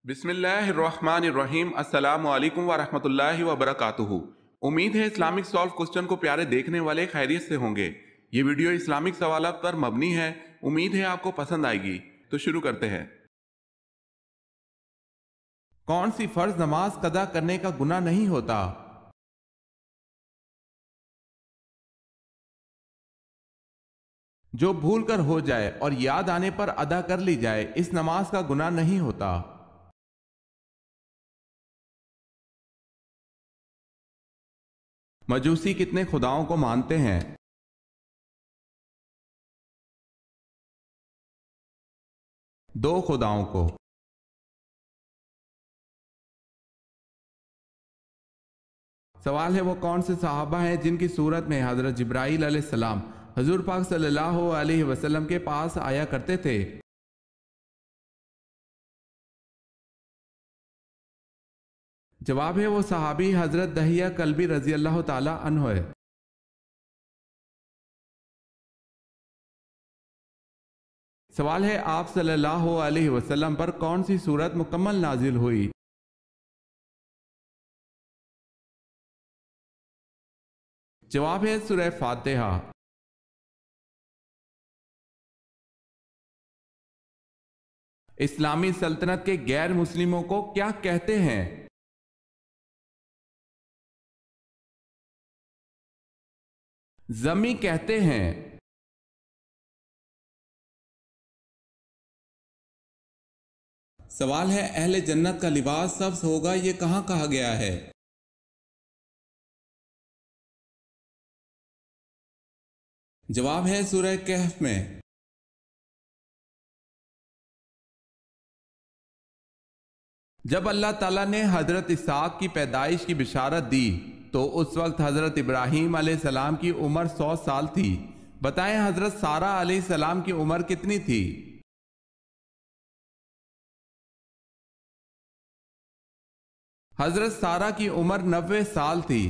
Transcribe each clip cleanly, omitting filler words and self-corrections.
بسم اللہ الرحمن الرحیم، السلام علیکم ورحمۃ اللہ وبرکاتہ۔ امید ہے اسلامک سالو کوسچن کو پیارے دیکھنے والے خیریت سے ہوں گے۔ یہ ویڈیو اسلامک سوالات پر مبنی ہے، امید ہے آپ کو پسند آئے گی۔ تو شروع کرتے ہیں۔ کون سی فرض نماز قضا کرنے کا گناہ نہیں ہوتا؟ جو بھول کر ہو جائے اور یاد آنے پر ادا کر لی جائے، اس نماز کا گناہ نہیں ہوتا۔ مجوسی کتنے خداؤں کو مانتے ہیں؟ دو خداؤں کو۔ سوال ہے وہ کون سے صحابہ ہیں جن کی صورت میں حضرت جبرائیل علیہ السلام حضور پاک صلی اللہ علیہ وسلم کے پاس آیا کرتے تھے؟ جواب ہے وہ صحابی حضرت دحیہ کلبی رضی اللہ تعالی عنہ ہے۔ سوال ہے آپ صلی اللہ علیہ وسلم پر کون سی سورت مکمل نازل ہوئی؟ جواب ہے سورہ فاتحہ۔ اسلامی سلطنت کے غیر مسلموں کو کیا کہتے ہیں؟ ذمی کہتے ہیں۔ سوال ہے اہل جنت کا لباس سبز ہوگا، یہ کہاں کہا گیا ہے؟ جواب ہے سورہ کہف میں۔ جب اللہ تعالیٰ نے حضرت اسحاق کی پیدائش کی بشارت دی تو اس وقت حضرت ابراہیم علیہ السلام کی عمر 100 سال تھی۔ بتائیں حضرت سارہ علیہ السلام کی عمر کتنی تھی؟ حضرت سارہ کی عمر 90 سال تھی۔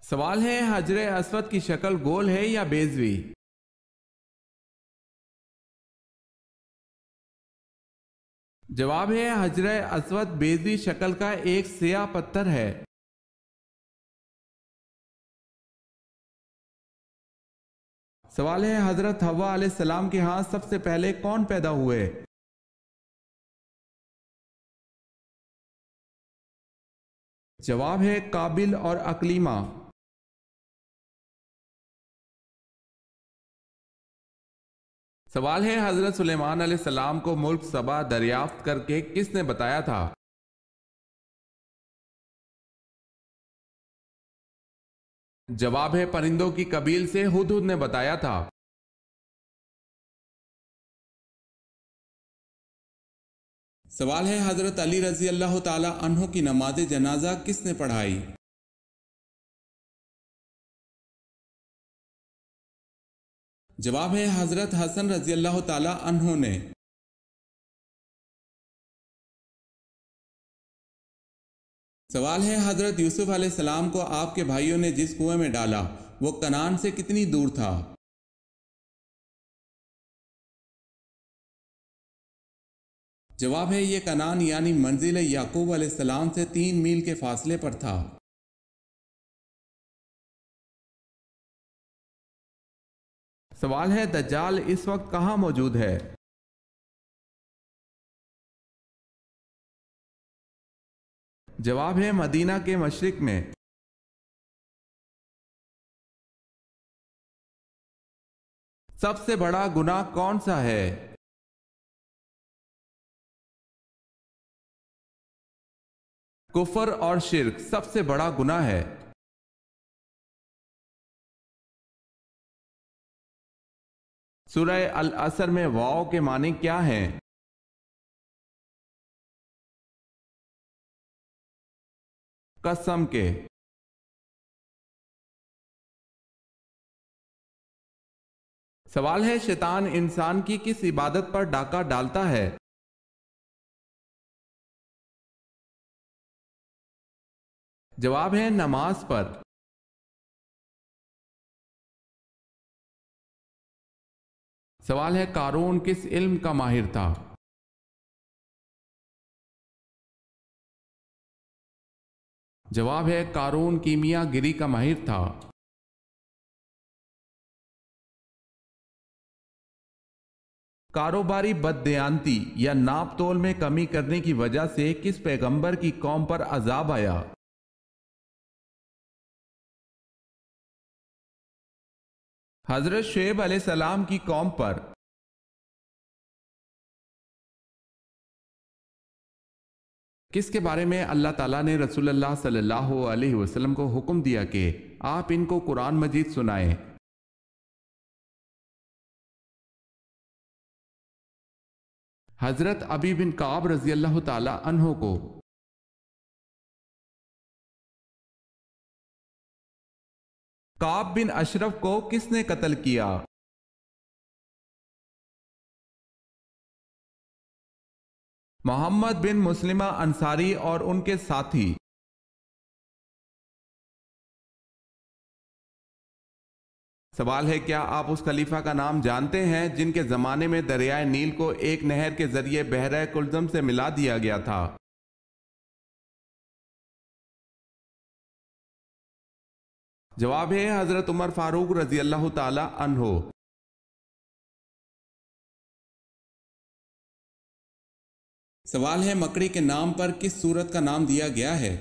سوال ہے حجر اسود کی شکل گول ہے یا بیضوی؟ جواب ہے حجر اسود بیضوی شکل کا ایک سیاہ پتھر ہے۔ سوال ہے حضرت حوا علیہ السلام کے ہاں سب سے پہلے کون پیدا ہوئے؟ جواب ہے قابل اور اکلیمہ۔ سوال ہے حضرت سلیمان علیہ السلام کو ملک سبا دریافت کر کے کس نے بتایا تھا؟ جواب ہے پرندوں کی قبیل سے ہدہد نے بتایا تھا۔ سوال ہے حضرت علی رضی اللہ تعالی عنہ کی نماز جنازہ کس نے پڑھائی؟ جواب ہے حضرت حسن رضی اللہ تعالی عنہ نے۔ سوال ہے حضرت یوسف علیہ السلام کو آپ کے بھائیوں نے جس کنویں میں ڈالا وہ کنعان سے کتنی دور تھا؟ جواب ہے یہ کنعان یعنی منزل یعقوب علیہ السلام سے 3 میل کے فاصلے پر تھا۔ سوال ہے دجال اس وقت کہاں موجود ہے؟ جواب ہے مدینہ کے مشرق میں۔ سب سے بڑا گناہ کون سا ہے؟ کفر اور شرک سب سے بڑا گناہ ہے۔ سورہ العصر میں واو کے معنی کیا ہیں؟ قسم کے۔ سوال ہے شیطان انسان کی کس عبادت پر ڈاکہ ڈالتا ہے؟ جواب ہے نماز پر۔ سوال ہے قارون کس علم کا ماہر تھا؟ جواب ہے قارون کیمیا گری کا ماہر تھا۔ کاروباری بددیانتی یا ناپ تول میں کمی کرنے کی وجہ سے کس پیغمبر کی قوم پر عذاب آیا؟ حضرت شعیب علیہ السلام کی قوم پر۔ کس کے بارے میں اللہ تعالیٰ نے رسول اللہ صلی اللہ علیہ وسلم کو حکم دیا کہ آپ ان کو قرآن مجید سنائیں؟ حضرت ابی بن کعب رضی اللہ تعالی عنہ کو۔ کعب بن اشرف کو کس نے قتل کیا؟ محمد بن مسلمہ انصاری اور ان کے ساتھی۔ سوال ہے کیا آپ اس خلیفہ کا نام جانتے ہیں جن کے زمانے میں دریائے نیل کو ایک نہر کے ذریعے بحیرہ کلزم سے ملا دیا گیا تھا؟ جواب ہے حضرت عمر فاروق رضی اللہ تعالی عنہ۔ سوال ہے مکڑی کے نام پر کس سورت کا نام دیا گیا ہے؟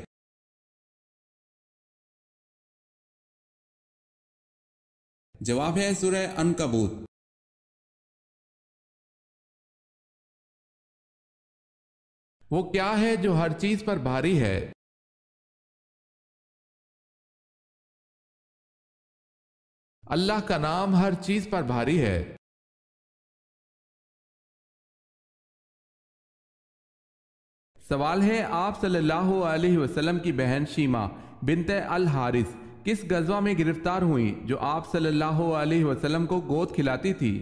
جواب ہے سورہ عنکبوت۔ وہ کیا ہے جو ہر چیز پر بھاری ہے؟ اللہ کا نام ہر چیز پر بھاری ہے۔ سوال ہے آپ صلی اللہ علیہ وسلم کی بہن شیمہ بنت الحارث کس غزوہ میں گرفتار ہوئیں جو آپ صلی اللہ علیہ وسلم کو گود کھلاتی تھی؟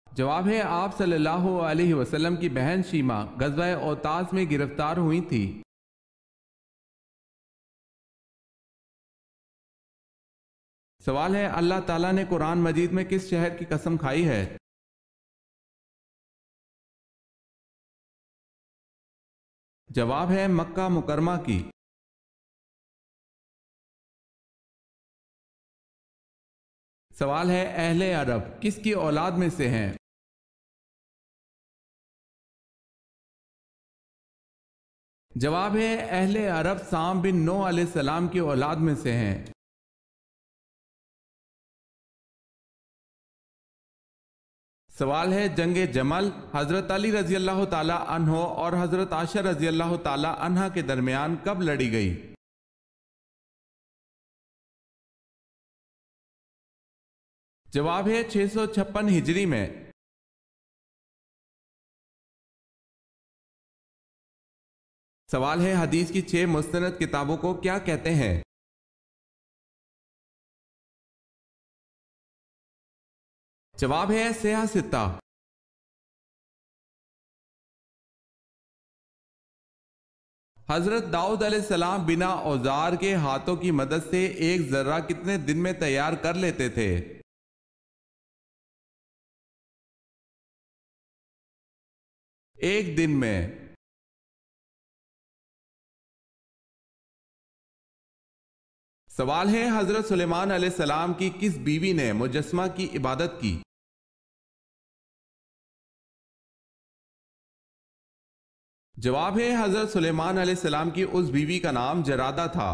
جواب ہے آپ صلی اللہ علیہ وسلم کی بہن شیمہ غزوہ اوتاس میں گرفتار ہوئی تھی۔ سوال ہے اللہ تعالیٰ نے قرآن مجید میں کس شہر کی قسم کھائی ہے؟ جواب ہے مکہ مکرمہ کی۔ سوال ہے اہل عرب کس کی اولاد میں سے ہیں؟ جواب ہے اہل عرب سام بن نوح علیہ السلام کی اولاد میں سے ہیں۔ سوال ہے جنگ جمل حضرت علی رضی اللہ تعالی عنہ اور حضرت عائشہ رضی اللہ تعالی عنہ کے درمیان کب لڑی گئی؟ جواب ہے 656 ہجری میں۔ سوال ہے حدیث کی 6 مستند کتابوں کو کیا کہتے ہیں؟ جواب ہے سیاہ ستہ۔ حضرت داؤد علیہ السلام بنا اوزار کے ہاتھوں کی مدد سے ایک ذرہ کتنے دن میں تیار کر لیتے تھے؟ ایک دن میں۔ سوال ہے حضرت سلیمان علیہ السلام کی کس بیوی نے مجسمہ کی عبادت کی؟ جواب ہے حضرت سلیمان علیہ السلام کی اس بیوی کا نام جرادہ تھا۔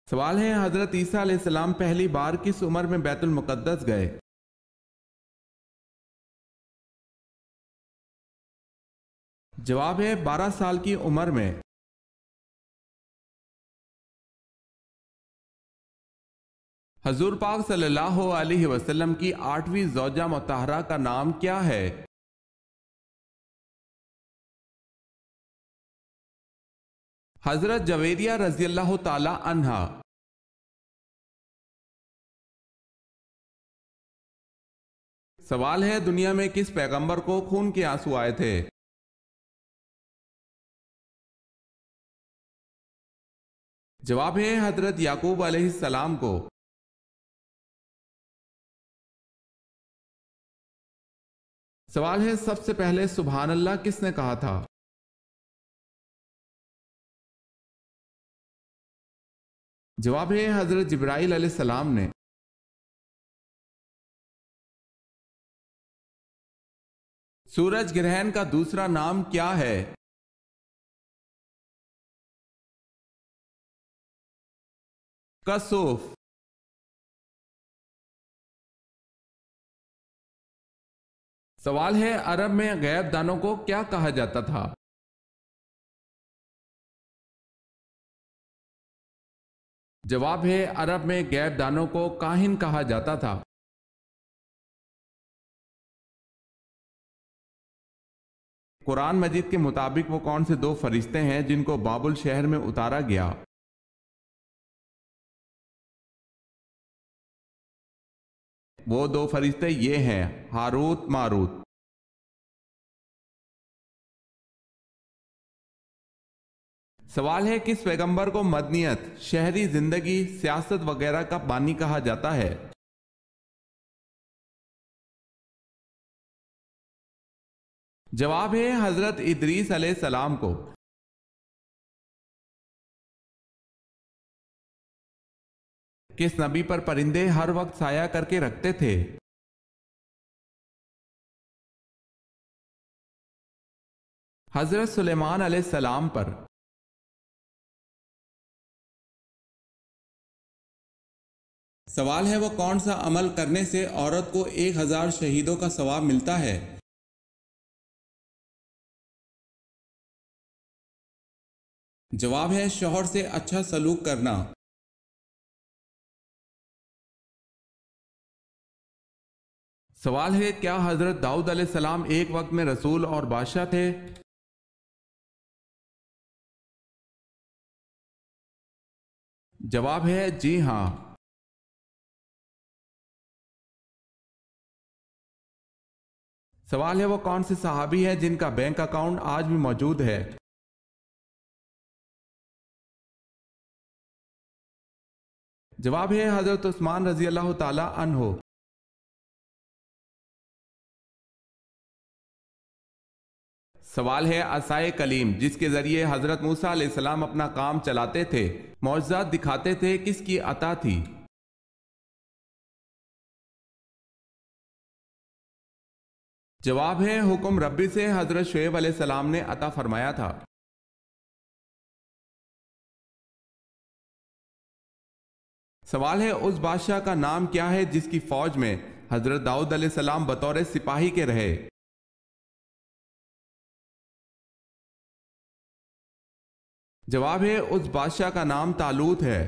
سوال ہے حضرت عیسیٰ علیہ السلام پہلی بار کس عمر میں بیت المقدس گئے؟ جواب ہے 12 سال کی عمر میں۔ حضور پاک صلی اللہ علیہ وسلم کی 8ویں زوجہ مطہرہ کا نام کیا ہے؟ حضرت جویریہ رضی اللہ تعالی عنہا۔ سوال ہے دنیا میں کس پیغمبر کو خون کے آنسو آئے تھے؟ جواب ہے حضرت یعقوب علیہ السلام کو۔ سوال ہے سب سے پہلے سبحان اللہ کس نے کہا تھا؟ جواب ہے حضرت جبرائیل علیہ السلام نے۔ سورج گرہن کا دوسرا نام کیا ہے؟ کسوف۔ سوال ہے عرب میں غیب دانوں کو کیا کہا جاتا تھا؟ جواب ہے عرب میں غیب دانوں کو کاہن کہا جاتا تھا۔ قرآن مجید کے مطابق وہ کون سے دو فرشتے ہیں جن کو بابل شہر میں اتارا گیا؟ وہ دو فرشتے یہ ہیں ہاروت ماروت۔ سوال ہے کس پیغمبر کو مدنیت، شہری زندگی، سیاست وغیرہ کا بانی کہا جاتا ہے؟ جواب ہے حضرت ادریس علیہ السلام کو۔ کس نبی پر پرندے ہر وقت سایہ کر کے رکھتے تھے؟ حضرت سلیمان علیہ السلام پر۔ سوال ہے وہ کون سا عمل کرنے سے عورت کو 1000 شہیدوں کا ثواب ملتا ہے؟ جواب ہے شوہر سے اچھا سلوک کرنا۔ سوال ہے کیا حضرت داؤد علیہ السلام ایک وقت میں رسول اور بادشاہ تھے؟ جواب ہے جی ہاں۔ سوال ہے وہ کون سے صحابی ہے جن کا بینک اکاؤنٹ آج بھی موجود ہے؟ جواب ہے حضرت عثمان رضی اللہ تعالی عنہ۔ سوال ہے عصائے کلیم جس کے ذریعے حضرت موسیٰ علیہ السلام اپنا کام چلاتے تھے، معجزات دکھاتے تھے، کس کی عطا تھی؟ جواب ہے حکم ربی سے حضرت شعیب علیہ السلام نے عطا فرمایا تھا۔ سوال ہے اس بادشاہ کا نام کیا ہے جس کی فوج میں حضرت داؤد علیہ السلام بطور سپاہی کے رہے؟ جواب ہے اس بادشاہ کا نام طالوت ہے۔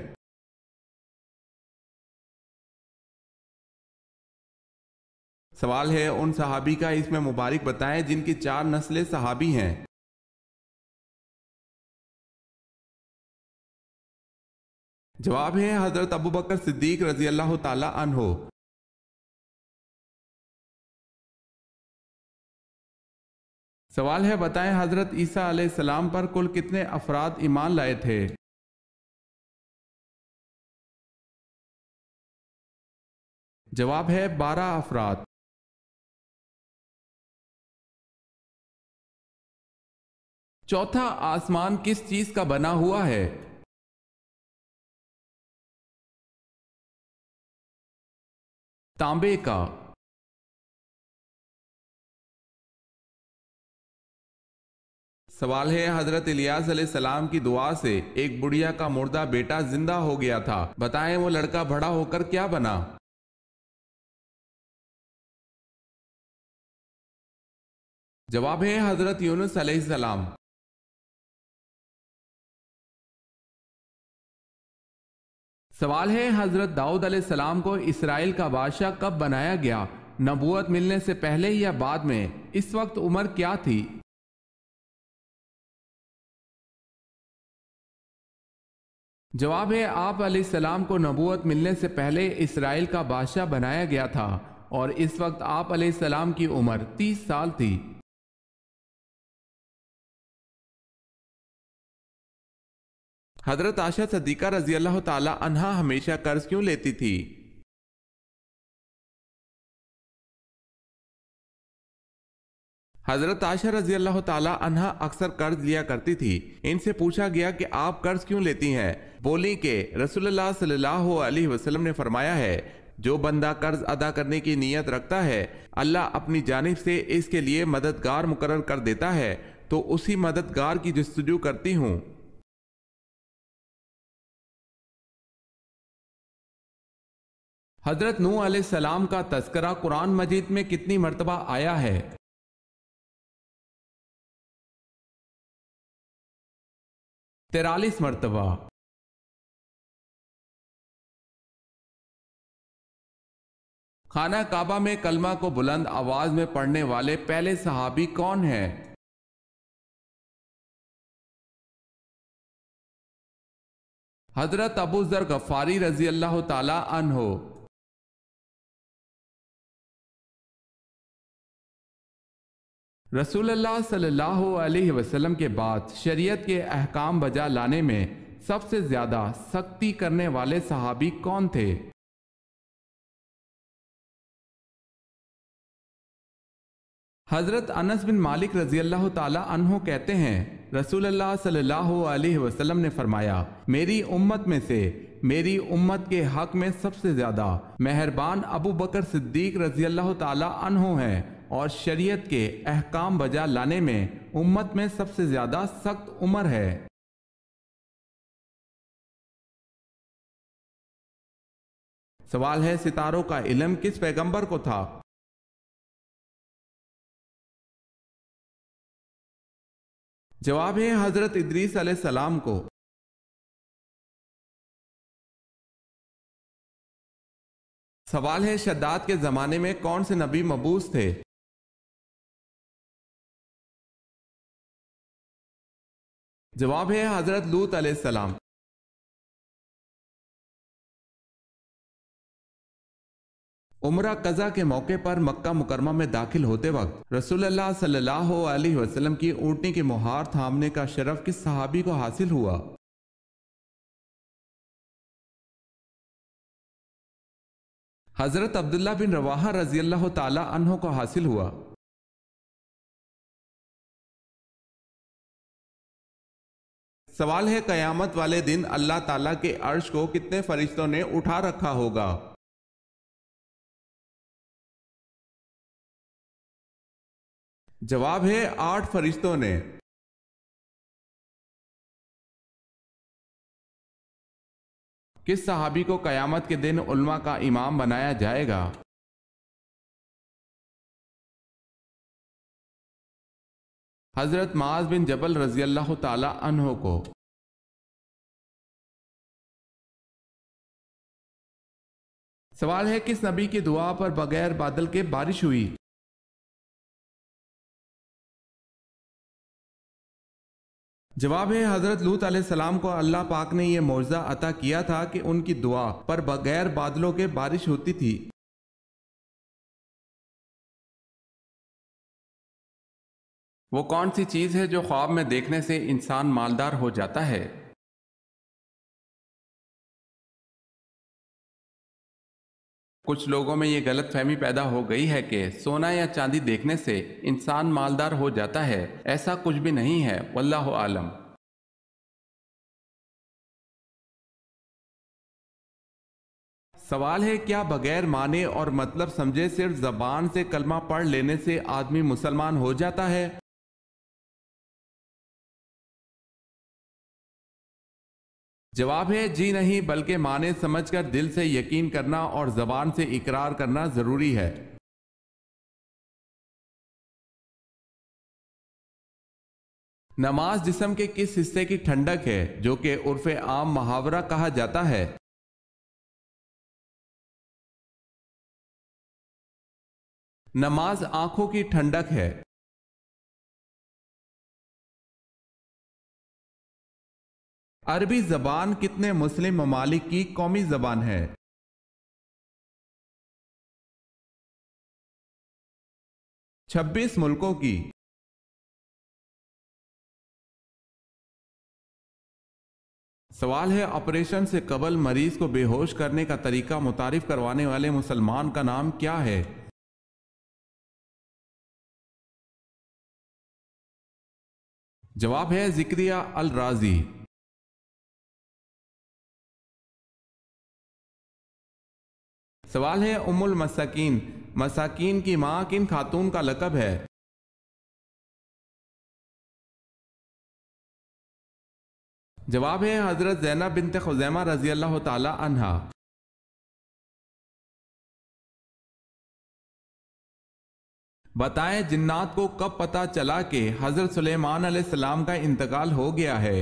سوال ہے ان صحابی کا اس میں مبارک بتائیں جن کی 4 نسلیں صحابی ہیں۔ جواب ہے حضرت ابو بکر صدیق رضی اللہ تعالی عنہ۔ سوال ہے بتائیں حضرت عیسیٰ علیہ السلام پر کل کتنے افراد ایمان لائے تھے؟ جواب ہے 12 افراد۔ چوتھا آسمان کس چیز کا بنا ہوا ہے؟ تانبے کا۔ سوال ہے حضرت الیاس علیہ السلام کی دعا سے ایک بڑھیا کا مردہ بیٹا زندہ ہو گیا تھا، بتائیں وہ لڑکا بڑا ہو کر کیا بنا؟ جواب ہے حضرت یونس علیہ السلام۔ سوال ہے حضرت داؤد علیہ السلام کو اسرائیل کا بادشاہ کب بنایا گیا؟ نبوت ملنے سے پہلے یا بعد میں؟ اس وقت عمر کیا تھی؟ جواب ہے آپ علیہ السلام کو نبوت ملنے سے پہلے اسرائیل کا بادشاہ بنایا گیا تھا اور اس وقت آپ علیہ السلام کی عمر 30 سال تھی۔ حضرت عائشہ صدیقہ رضی اللہ تعالی عنہا ہمیشہ قرض کیوں لیتی تھی؟ حضرت عائشہ رضی اللہ تعالی عنہا اکثر قرض لیا کرتی تھی۔ ان سے پوچھا گیا کہ آپ قرض کیوں لیتی ہیں؟ بولی کہ رسول اللہ صلی اللہ علیہ وسلم نے فرمایا ہے، جو بندہ قرض ادا کرنے کی نیت رکھتا ہے، اللہ اپنی جانب سے اس کے لیے مددگار مقرر کر دیتا ہے، تو اسی مددگار کی جستجو کرتی ہوں۔ حضرت نوح علیہ السلام کا تذکرہ قرآن مجید میں کتنی مرتبہ آیا ہے؟ 43 مرتبہ۔ خانہ کعبہ میں کلمہ کو بلند آواز میں پڑھنے والے پہلے صحابی کون ہیں؟ حضرت ابو ذر غفاری رضی اللہ تعالی عنہ۔ رسول اللہ صلی اللہ علیہ وسلم کے بعد شریعت کے احکام بجا لانے میں سب سے زیادہ سختی کرنے والے صحابی کون تھے؟ حضرت انس بن مالک رضی اللہ تعالی عنہ کہتے ہیں، رسول اللہ صلی اللہ علیہ وسلم نے فرمایا، میری امت میں سے میری امت کے حق میں سب سے زیادہ مہربان ابو بکر صدیق رضی اللہ تعالی عنہ ہیں، اور شریعت کے احکام بجا لانے میں امت میں سب سے زیادہ سخت عمر ہے۔ سوال ہے، ستاروں کا علم کس پیغمبر کو تھا؟ جواب ہے حضرت ادریس علیہ السلام کو۔ سوال ہے، شداد کے زمانے میں کون سے نبی مبعوث تھے؟ جواب ہے حضرت لوط علیہ السلام۔ عمرہ قضا کے موقع پر مکہ مکرمہ میں داخل ہوتے وقت رسول اللہ صلی اللہ علیہ وسلم کی اونٹنی کی مہار تھامنے کا شرف کس صحابی کو حاصل ہوا؟ حضرت عبداللہ بن رواحہ رضی اللہ تعالی عنہ کو حاصل ہوا۔ سوال ہے، قیامت والے دن اللہ تعالیٰ کے عرش کو کتنے فرشتوں نے اٹھا رکھا ہوگا؟ جواب ہے 8 فرشتوں نے۔ کس صحابی کو قیامت کے دن علماء کا امام بنایا جائے گا؟ حضرت معاذ بن جبل رضی اللہ تعالی عنہ کو۔ سوال ہے، کس نبی کی دعا پر بغیر بادل کے بارش ہوئی؟ جواب ہے حضرت لوط علیہ السلام کو اللہ پاک نے یہ معجزہ عطا کیا تھا کہ ان کی دعا پر بغیر بادلوں کے بارش ہوتی تھی۔ وہ کون سی چیز ہے جو خواب میں دیکھنے سے انسان مالدار ہو جاتا ہے؟ کچھ لوگوں میں یہ غلط فہمی پیدا ہو گئی ہے کہ سونا یا چاندی دیکھنے سے انسان مالدار ہو جاتا ہے۔ ایسا کچھ بھی نہیں ہے، واللہ عالم۔ سوال ہے، کیا بغیر معنی اور مطلب سمجھے صرف زبان سے کلمہ پڑھ لینے سے آدمی مسلمان ہو جاتا ہے؟ جواب ہے جی نہیں، بلکہ معنی سمجھ کر دل سے یقین کرنا اور زبان سے اقرار کرنا ضروری ہے۔ نماز جسم کے کس حصے کی ٹھنڈک ہے جو کہ عرف عام محاورہ کہا جاتا ہے؟ نماز آنکھوں کی ٹھنڈک ہے۔ عربی زبان کتنے مسلم ممالک کی قومی زبان ہے؟ 26 ملکوں کی۔ سوال ہے آپریشن سے قبل مریض کو بے ہوش کرنے کا طریقہ متعارف کروانے والے مسلمان کا نام کیا ہے؟ جواب ہے زکریا الرازی۔ سوال ہے ام المساکین، مساکین کی ماں کن خاتون کا لقب ہے؟ جواب ہے حضرت زینب بنت خزیمہ رضی اللہ تعالی عنہا۔ بتائیں جنات کو کب پتہ چلا کہ حضرت سلیمان علیہ السلام کا انتقال ہو گیا ہے؟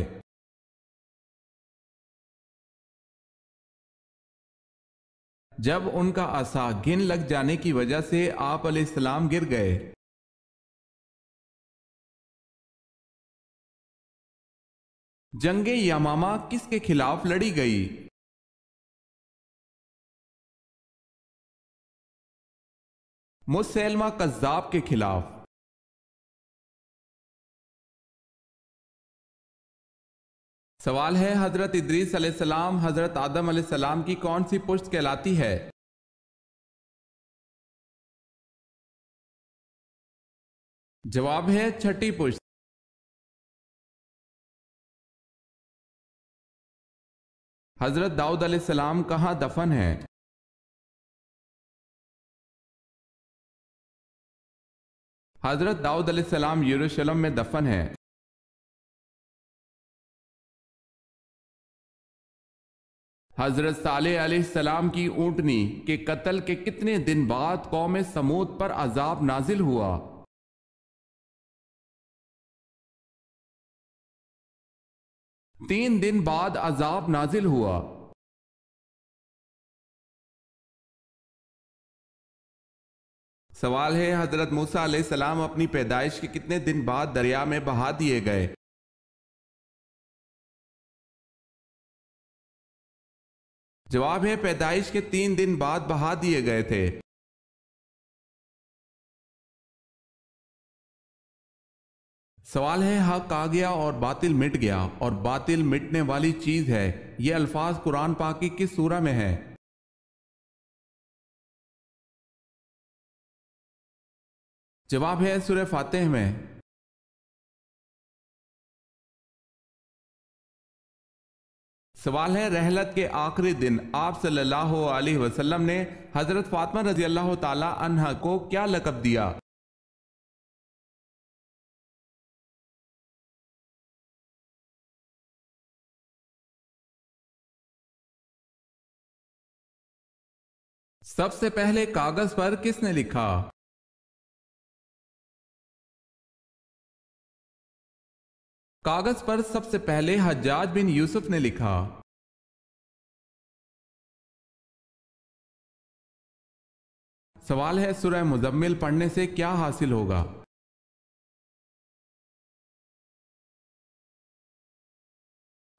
جب ان کا عصا گھن لگ جانے کی وجہ سے آپ علیہ السلام گر گئے۔ جنگ یمامہ کس کے خلاف لڑی گئی؟ مسیلمہ کذاب کے خلاف۔ سوال ہے حضرت ادریس علیہ السلام حضرت آدم علیہ السلام کی کون سی پشت کہلاتی ہے؟ جواب ہے چھٹی پشت۔ حضرت داؤد علیہ السلام کہاں دفن ہیں؟ حضرت داؤد علیہ السلام یروشلم میں دفن ہیں۔ حضرت صالح علیہ السلام کی اونٹنی کے قتل کے کتنے دن بعد قوم سمود پر عذاب نازل ہوا؟ تین دن بعد عذاب نازل ہوا۔ سوال ہے حضرت موسیٰ علیہ السلام اپنی پیدائش کے کتنے دن بعد دریا میں بہا دیے گئے؟ جواب ہے پیدائش کے 3 دن بعد بہا دیے گئے تھے۔ سوال ہے حق آ گیا اور باطل مٹ گیا اور باطل مٹنے والی چیز ہے، یہ الفاظ قرآن پاک کی کس سورہ میں ہے؟ جواب ہے سورہ فاتح میں۔ سوال ہے رحلت کے آخری دن آپ صلی اللہ علیہ وسلم نے حضرت فاطمہ رضی اللہ تعالی عنہ کو کیا لقب دیا؟ سب سے پہلے کاغذ پر کس نے لکھا؟ کاغذ پر سب سے پہلے حجاج بن یوسف نے لکھا۔ سوال ہے سورہ مزمل پڑھنے سے کیا حاصل ہوگا؟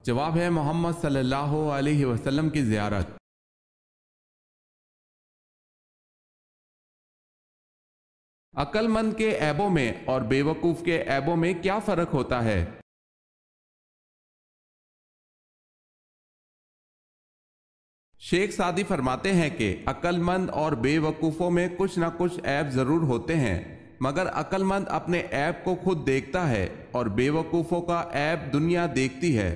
جواب ہے محمد صلی اللہ علیہ وسلم کی زیارت۔ عقل مند کے عیبوں میں اور بے وقوف کے عیبوں میں کیا فرق ہوتا ہے؟ شیخ سعدی فرماتے ہیں کہ عقل مند اور بے وقوفوں میں کچھ نہ کچھ عیب ضرور ہوتے ہیں، مگر عقل مند اپنے عیب کو خود دیکھتا ہے اور بے وقوفوں کا عیب دنیا دیکھتی ہے۔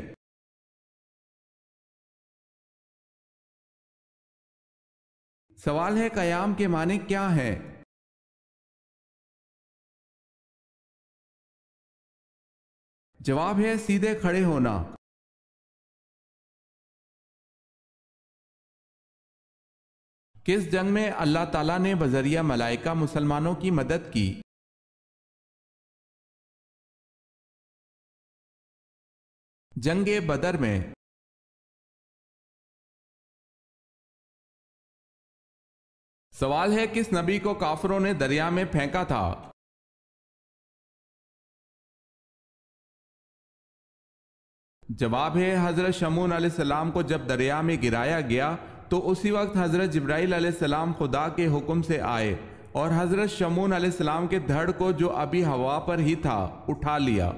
سوال ہے قیام کے معنی کیا ہیں؟ جواب ہے سیدھے کھڑے ہونا۔ کس جنگ میں اللہ تعالیٰ نے بذریعہ ملائکہ مسلمانوں کی مدد کی؟ جنگ بدر میں۔ سوال ہے کس نبی کو کافروں نے دریا میں پھینکا تھا؟ جواب ہے حضرت شمعون علیہ السلام کو جب دریا میں گرایا گیا تو اسی وقت حضرت جبرائیل علیہ السلام خدا کے حکم سے آئے اور حضرت شمعون علیہ السلام کے دھڑ کو جو ابھی ہوا پر ہی تھا اٹھا لیا۔